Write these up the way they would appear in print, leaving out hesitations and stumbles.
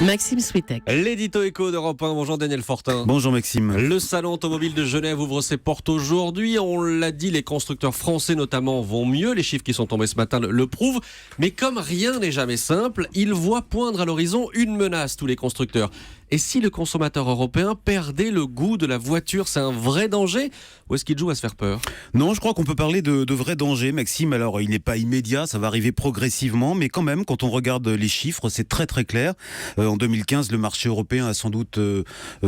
Maxime Switek. L'édito éco d'Europe 1. Bonjour Daniel Fortin. Bonjour Maxime. Le salon automobile de Genève ouvre ses portes aujourd'hui. On l'a dit, les constructeurs français notamment vont mieux. Les chiffres qui sont tombés ce matin le prouvent. Mais comme rien n'est jamais simple, ils voient poindre à l'horizon une menace, tous les constructeurs. Et si le consommateur européen perdait le goût de la voiture, c'est un vrai danger? Ou est-ce qu'il joue à se faire peur? Non, je crois qu'on peut parler de vrais dangers, Maxime. Alors, il n'est pas immédiat, ça va arriver progressivement, mais quand même, quand on regarde les chiffres, c'est très très clair. En 2015, le marché européen a sans doute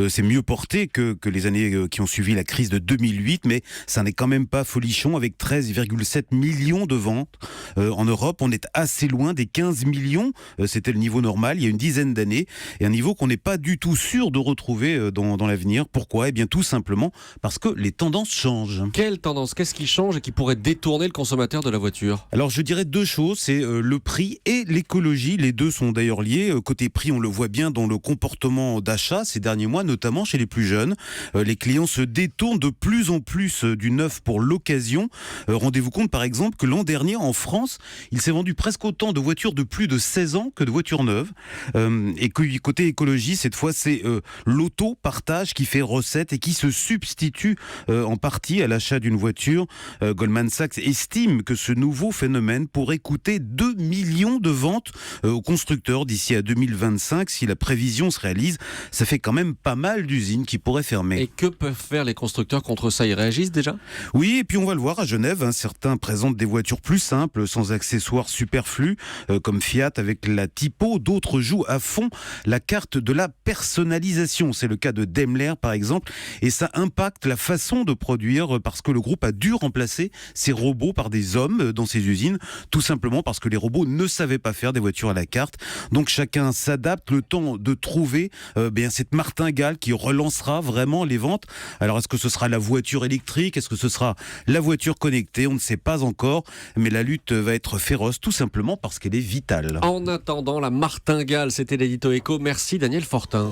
s'est mieux porté que les années qui ont suivi la crise de 2008, mais ça n'est quand même pas folichon, avec 13,7 millions de ventes. En Europe, on est assez loin des 15 millions, c'était le niveau normal il y a une dizaine d'années, et un niveau qu'on n'est pas du tout sûr de retrouver dans l'avenir. Pourquoi ? Eh bien tout simplement parce que les tendances changent. Quelle tendance? Qu'est-ce qui change et qui pourrait détourner le consommateur de la voiture? Alors je dirais deux choses, c'est le prix et l'écologie. Les deux sont d'ailleurs liés. Côté prix, on le voit bien dans le comportement d'achat ces derniers mois, notamment chez les plus jeunes. Les clients se détournent de plus en plus du neuf pour l'occasion. Rendez-vous compte par exemple que l'an dernier en France, il s'est vendu presque autant de voitures de plus de 16 ans que de voitures neuves. Et côté écologie, cette fois c'est l'auto-partage qui fait recette et qui se substitue en partie à l'achat d'une voiture. Goldman Sachs estime que ce nouveau phénomène pourrait coûter 2 millions de ventes aux constructeurs d'ici à 2025. Si la prévision se réalise, ça fait quand même pas mal d'usines qui pourraient fermer. Et que peuvent faire les constructeurs contre ça? Ils réagissent déjà? Oui, et puis on va le voir à Genève, certains présentent des voitures plus simples, sans accessoires superflus, comme Fiat avec la Tipo. D'autres jouent à fond la carte de la personnalisation. C'est le cas de Daimler par exemple, et ça impacte la façon de produire parce que le groupe a dû remplacer ses robots par des hommes dans ses usines, tout simplement parce que les robots ne savaient pas faire des voitures à la carte. Donc chacun s'adapte, le temps de trouver cette martingale qui relancera vraiment les ventes. Alors est-ce que ce sera la voiture électrique? Est-ce que ce sera la voiture connectée? On ne sait pas encore, mais la lutte va être féroce tout simplement parce qu'elle est vitale. En attendant, la martingale, c'était l'édito éco. Merci Daniel Fortin.